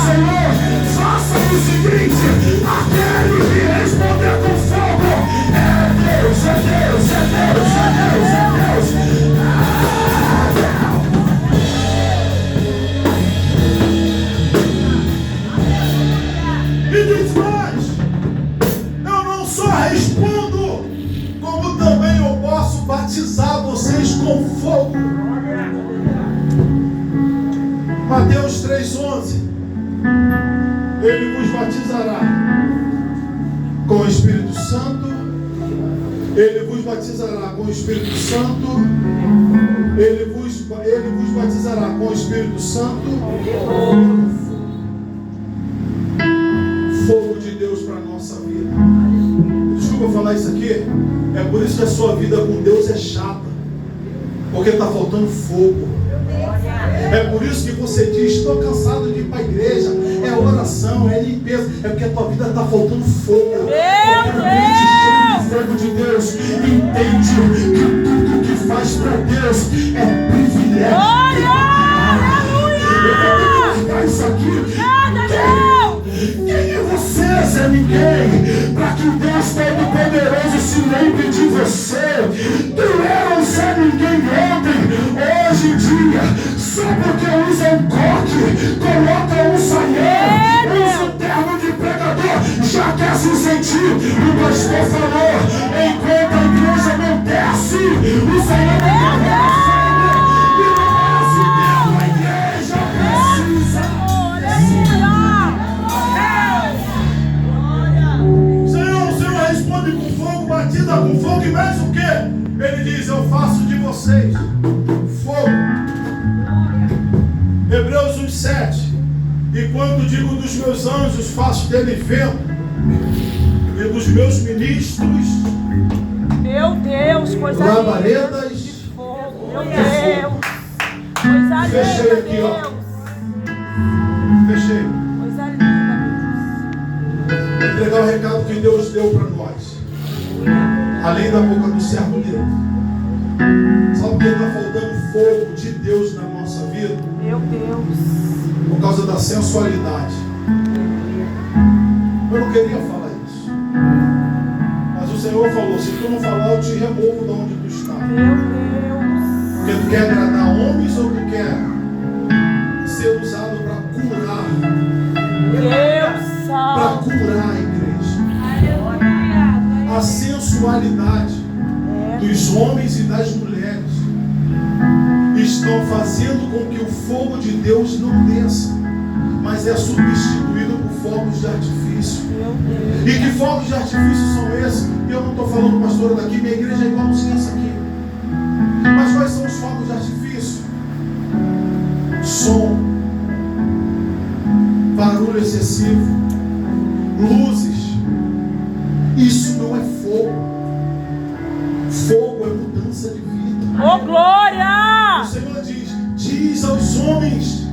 Senhor, faça o seguinte: aquele que responder com fogo é Deus, é Deus, é Deus, é Deus, é Deus. E diz mais: eu não só respondo, como também eu posso batizar vocês com fogo. Mateus 3:11. Ele vos batizará com o Espírito Santo. Ele vos batizará com o Espírito Santo. Ele vos batizará com o Espírito Santo. Fogo de Deus para a nossa vida. Desculpa eu falar isso aqui. É por isso que a sua vida com Deus é chata, porque está faltando fogo. É por isso que você diz: estou cansado de ir para a igreja. É oração, é limpeza. É porque a tua vida está faltando fogo. O fogo de Deus entende que tudo que faz para Deus é privilégio. Eu isso aqui. Quem é você, Zé Ninguém, para que Deus Todo-Poderoso se lembre de você? Tu era um Zé Ninguém ontem, hoje em dia, só porque usa um coque, coloca um saião, usa um terno de pregador, já quer se sentir. O pastor falou: enquanto a igreja não desce, o Senhor não desce. Batiza com fogo, e mais o que? Ele diz: eu faço de vocês fogo. Hebreus 1:7. E quando digo dos meus anjos, faço dele vento, e dos meus ministros, meu Deus, coisa linda, labaredas de fogo. Meu Deus, coisa linda. Fechei aqui, ó. Fechei. Coisa linda. Vou entregar o recado que Deus deu para nós, além da boca do servo dele. Sabe por que está faltando fogo de Deus na nossa vida? Meu Deus. Por causa da sensualidade. Eu não queria falar isso, mas o Senhor falou: se tu não falar, eu te removo de onde tu está. Meu Deus. Porque tu quer agradar homens ou tu quer ser usado para curar? Deus salve. Para curar a igreja. A sensualidade dos homens e das mulheres estão fazendo com que o fogo de Deus não desça, mas é substituído por fogos de artifício. E que fogos de artifício são esses? Eu não estou falando, pastora, daqui, minha igreja é igualzinha essa aqui. Mas quais são os fogos de artifício? Som, barulho excessivo, luzes. Isso não é fogo. Fogo é mudança de vida. Oh, glória! O Senhor diz aos homens,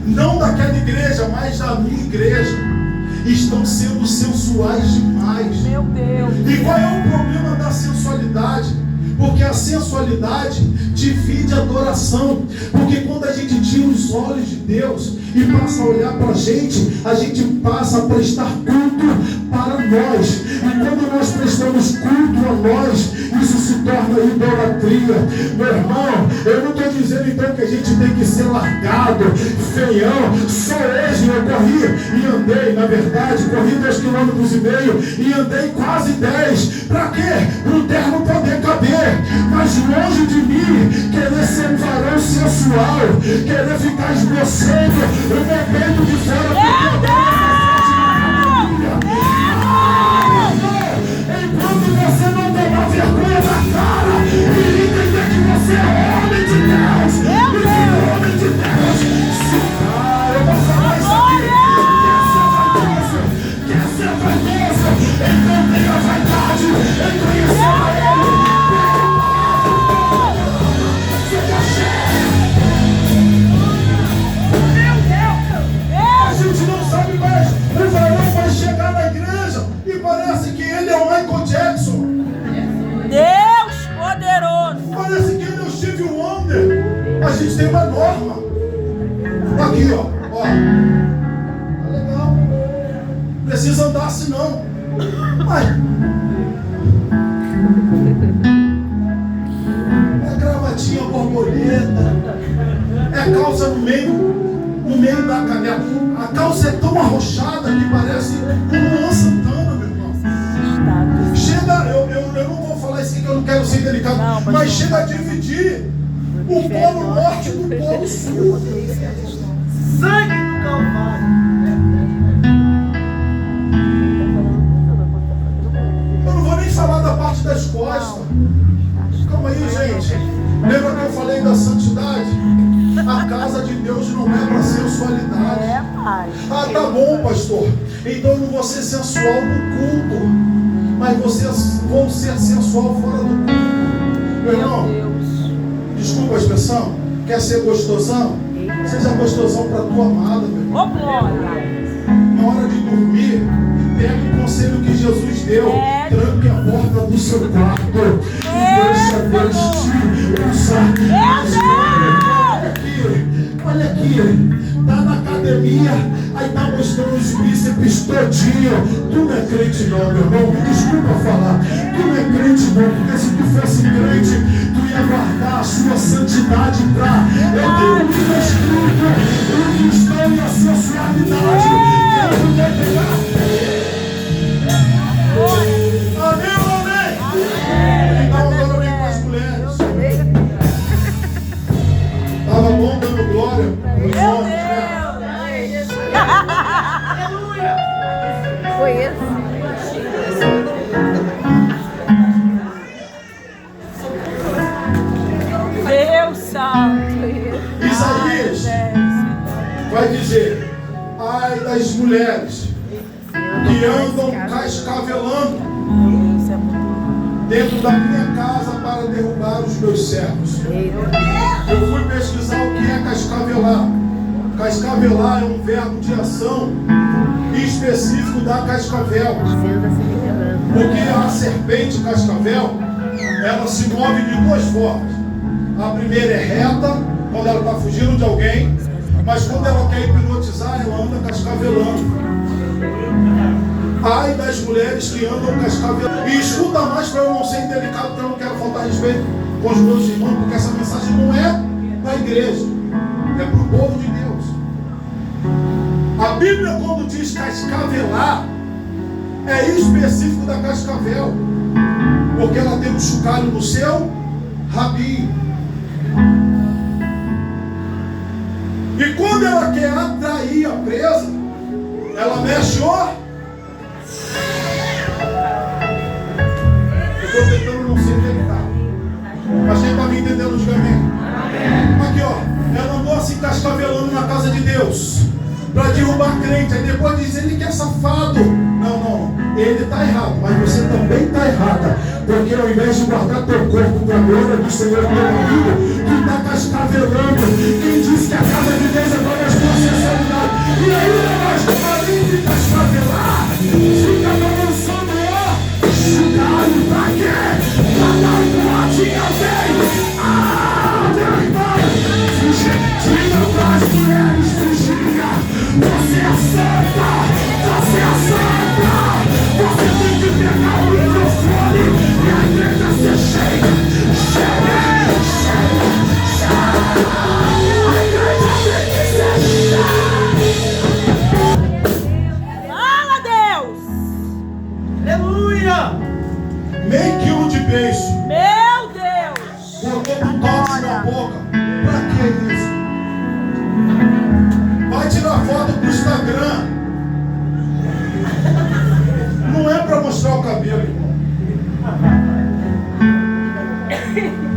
não daquela igreja, mas da minha igreja, estão sendo sensuais demais. Meu Deus. E qual é o problema da sensualidade? Porque a sensualidade divide a adoração. Porque quando a gente tira os olhos de Deus e passa a olhar para a gente passa a prestar culto para nós. E quando nós prestamos culto a nós, isso se torna idolatria. Meu irmão, eu não estou dizendo então que a gente tem que ser largado, feião. Só hoje eu corri e andei, na verdade, corri 2,5 km e andei quase 10. Para quê? Para o terno poder caber. Mas longe de mim querer ser um varão sensual, querer ficar esboçando o momento de fora. Enquanto você não tomar vergonha na cara e entender que você é homem de Deus, e que homem de Deus, eu vou falar isso aqui. Quer ser vaidoso, então tenha vaidade em conhecer a Ele. A gente não sabe mais. O varão vai chegar na igreja e parece que ele é o Michael Jackson. Deus poderoso. Parece que ele é o Steve Wonder. A gente tem uma norma. Aqui, ó. Tá legal. Precisa andar assim não. Mas é gravatinha borboleta. É calça no meio da canela. A calça é tão arrochada que parece um Luan Santana, meu irmão. Chega, eu não vou falar isso aqui que eu não quero ser delicado, mas chega a dividir o polo norte do polo sul. Sangue do Calvário. Eu não vou nem falar da parte das costas. Calma aí, gente. Lembra que eu falei da santidade? A casa de Deus não é para sensualidade. Ah, tá bom, pastor. Então eu não vou ser sensual no culto, mas vocês vão ser sensual fora do culto. Meu irmão, desculpa a expressão, quer ser gostosão? Seja gostosão para a tua amada, meu irmão. Na hora de dormir, pega o conselho que Jesus deu. Tranque a porta do seu quarto e deixa Deus te usar. Olha aqui, tá na academia, aí tá mostrando os bíceps todinho. Tu não é crente não, meu irmão, me desculpa falar. Tu não é crente não, porque se tu fosse crente, tu ia guardar a sua santidade pra... Eu tenho muito escrito, o cristão e a sensualidade. Quero poder pegar. Amém ou amém? Então agora vem com as mulheres. Estava bom dando glória. Meu Deus! Aleluia! Foi esse? Deus santo! Isaías vai dizer: ai das mulheres que andam cascavelando dentro da minha casa para derrubar os meus servos. Eu fui pesquisar o que é cascavelar. Cascavelar é um verbo de ação específico da cascavel. Porque a serpente cascavel, ela se move de duas formas. A primeira é reta, quando ela está fugindo de alguém, mas quando ela quer hipnotizar, ela anda cascavelando. Ai das mulheres que andam cascavelando. E escuta mais para eu não ser indelicado, porque eu não quero faltar respeito com os meus irmãos, porque essa mensagem não é para a igreja, é para o povo de Deus. A Bíblia, quando diz cascavelar, é específico da cascavel, porque ela tem um chocalho no seu rabinho. Ela mexe, ó. Eu estou tentando não ser delicado. Mas quem está me entendendo, diga amém. Aqui, ó. Ela andou se cascavelando na casa de Deus para derrubar crente. Aí depois diz ele que é safado. Não. Ele está errado, mas você também está errada. Porque ao invés de guardar teu corpo para a glória do Senhor, meu amigo, tu está cascavelando. Quem disse que a casa de Deus é para as tuas sensualidades? E aí, nós, além de cascavelar, fica balançando, ó. Chucalho pra quê? Pra dar um bote em alguém. Meu irmão, diga para as mulheres, fugia. Você é santa, você é santa. Você tem que pegar o microfone e a igreja ser cheia. Cheia. A igreja tem que ser cheia. Fala, Deus! Aleluia! Meio quilo de beijo. Meu Deus! Botou botox na boca. Pra que isso? Vai tirar foto pro Instagram. Não é pra mostrar o cabelo, irmão.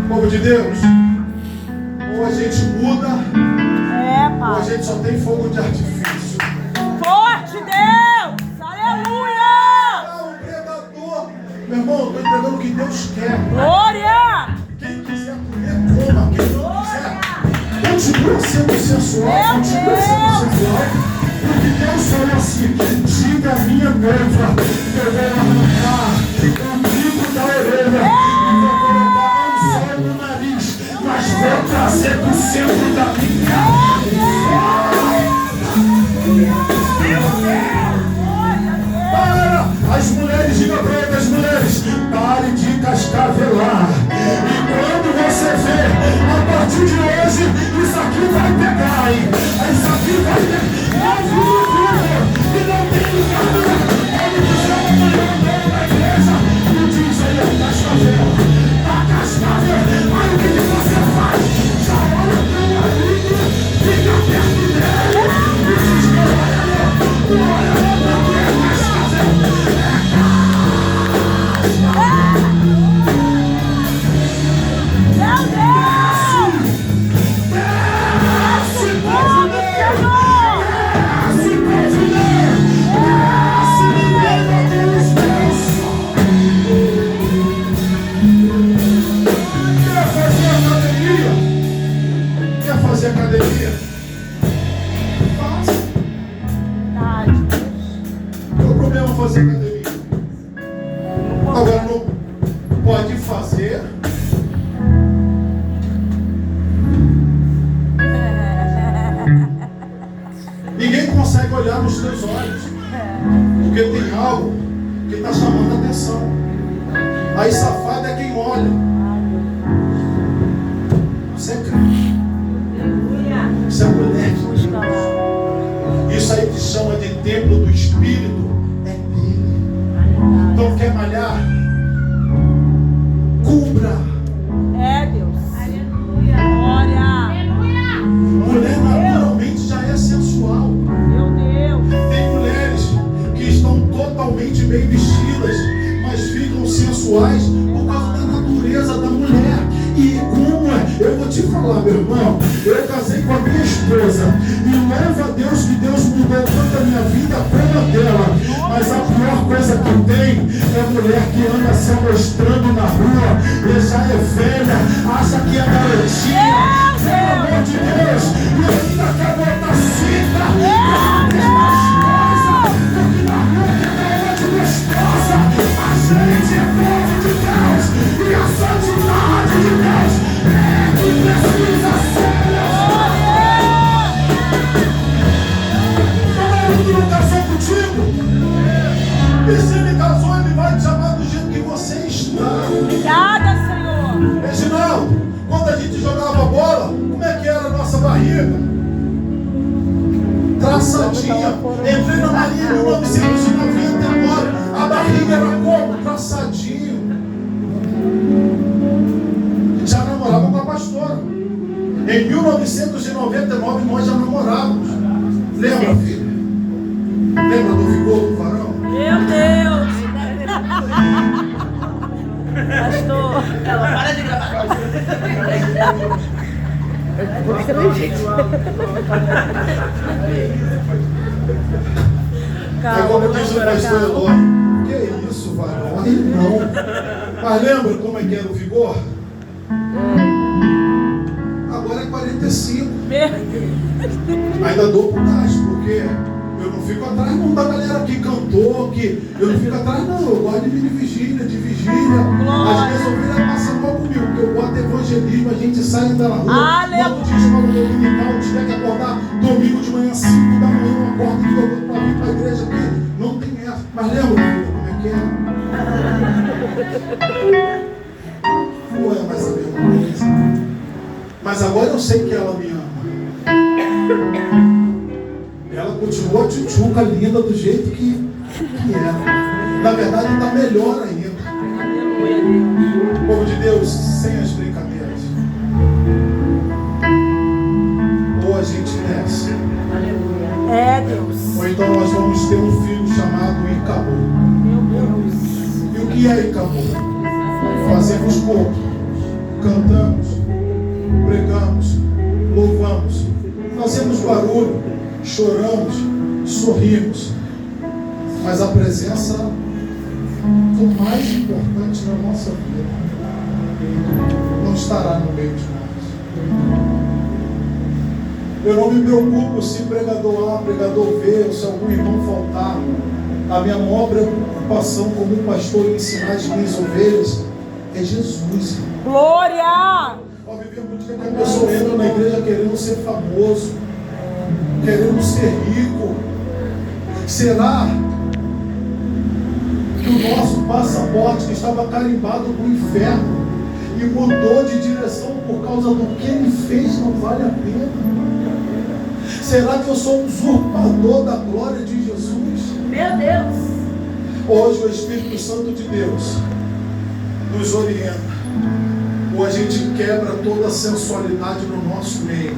Povo de Deus, ou a gente muda, ou a pai. gente só tem fogo de artifício. Forte, Deus! Aleluia! Ah, o pregador. Meu irmão, eu estou entregando o que Deus quer. Glória! Quem quiser comer, coma. Quem não quiser, continua sendo sensual. Continua sendo sensual. Porque Deus falou assim: diga a minha noiva que eu vou arrancar o bico da orelha e vou colocar não só no nariz, mas vou trazer do centro da minha. Para! As mulheres, diga para outras mulheres: pare de cascavelar. E quando você vê, a partir de hoje, isso aqui vai pegar, hein? Isso aqui vai pegar. E não tem lugar. Ele quiser uma mulher na igreja e diz: ele é cascavel. Tá cascavel. Aí o que você faz? Já olha pro marido, fica perto dele e diz: olha pra mim, é cascavel. Meu Deus! Desce, povo de Deus! Quer fazer academia? Faça. Qual é o problema fazer academia? Agora não pode fazer. Ninguém consegue olhar nos teus olhos, porque tem algo que está chamando a atenção. Aí safado é quem olha. Você é crente. Isso é mulher de Deus. Isso aí que chama de templo do Espírito é dele. Então quer malhar? Cubra. É, Deus. Aleluia. Glória. Mulher naturalmente já é sensual. Meu Deus. Tem mulheres que estão totalmente bem vestidas, mas ficam sensuais por causa da natureza da mulher. E como é? Eu vou te falar, meu irmão, eu casei com a minha esposa e louva a Deus que Deus mudou tanto a minha vida como a dela. Mas a pior coisa que tem é mulher que anda se mostrando na rua e já é velha, acha que é garotinha. Pelo amor de Deus, e ainda quer botar cinta pra ter mais coisa, porque na rua que é de gostosa. A gente é povo de Deus e a santidade de Deus é que precisa ser. Todo mundo não casou contigo? E se ele casou, ele vai te chamar do jeito que você está. Obrigada, Senhor. Reginaldo, quando a gente jogava bola, como é que era a nossa barriga? Traçadinha. Entrei na Marinha em 1999. A barriga era como? Traçadinho. Já namorava com a pastora. Em 1999 nós já namorávamos. Lembra, filho? Lembra do vigor do varão? Meu Deus. Pastor. Ela para de gravar. É como diz o pastor Eloy, que isso, varão? Aí não. Mas lembra como é que era o vigor? Agora é 45. Ainda dou por trás, porque eu não fico atrás não da galera que cantou, que eu não fico atrás não, eu gosto de mini vigília, de vigília. As minhas ovelhas passam mal comigo, porque eu gosto de evangelismo, a gente sai andar na rua, todo dia escola dominical, tiver que acordar domingo de manhã, 5 da manhã, eu acordo e eu para vir para a igreja aqui. Não tem essa. Mas lembra, filho, como é que é? Não é mais a mesma coisa. Mas agora eu sei que ela me ama. Ela continua a tchutchuca linda do jeito que era. Na verdade está melhor ainda. Povo de Deus, sem as brincadeiras. Ou a gente desce. É, Deus. Ou então nós vamos ter um filho chamado Icabô. E o que é Icabô? Fazemos corpo, cantamos, pregamos, louvamos, fazemos barulho, choramos, sorrimos, mas a presença é o mais importante na nossa vida não estará no meio de nós. Eu não me preocupo se pregador A, pregador B, ou se algum irmão faltar. A minha maior preocupação como pastor em ensinar as minhas ovelhas é Jesus. Glória! Ó, viver muito que a pessoa entra na igreja querendo ser famoso, querendo ser rico. Será que o nosso passaporte que estava carimbado no inferno e mudou de direção por causa do que ele fez não vale a pena? Será que eu sou um usurpador da glória de Jesus? Meu Deus! Hoje o Espírito Santo de Deus nos orienta. Ou a gente quebra toda a sensualidade no nosso meio.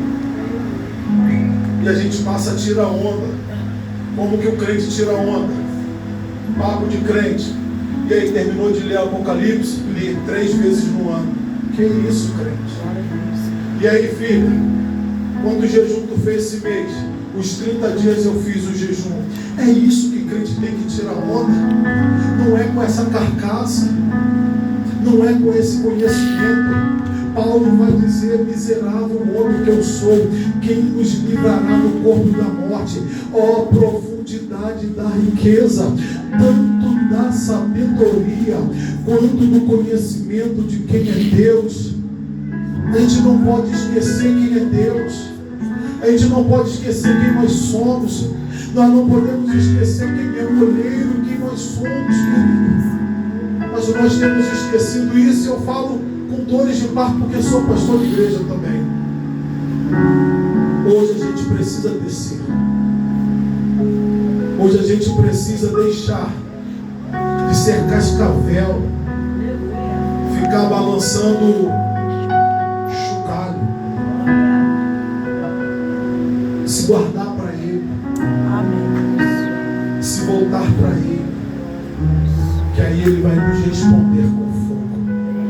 E a gente passa a tirar onda. Como que o crente tira onda? Papo de crente. E aí terminou de ler Apocalipse, li 3 vezes no ano. Que isso, crente? E aí, filho? Quando jejum tu fez esse mês? Os 30 dias eu fiz o jejum. É isso que crente tem que tirar onda. Não é com essa carcaça. Não é com esse conhecimento. Paulo vai dizer: miserável homem que eu sou, quem nos livrará do corpo da morte? Ó profundidade da riqueza, tanto da sabedoria quanto do conhecimento de quem é Deus. A gente não pode esquecer quem é Deus. A gente não pode esquecer quem nós somos. Nós não podemos esquecer quem é o olheiro, quem nós somos, querido. Mas nós temos esquecido isso. E eu falo com dores de parto porque sou pastor de igreja também. Hoje a gente precisa descer. Hoje a gente precisa deixar de ser cascavel, ficar balançando chocalho, se guardar para Ele. Amém. Se voltar para Ele, que aí Ele vai nos responder com fogo.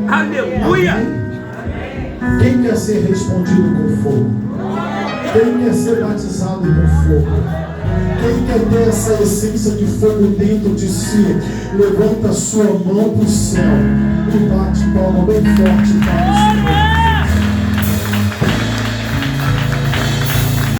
Aleluia! Amém? Quem quer ser respondido com fogo? Quem quer ser batizado com fogo? Quem quer ter essa essência de fogo dentro de si? Levanta a sua mão para o céu e bate palma bem forte para o Senhor.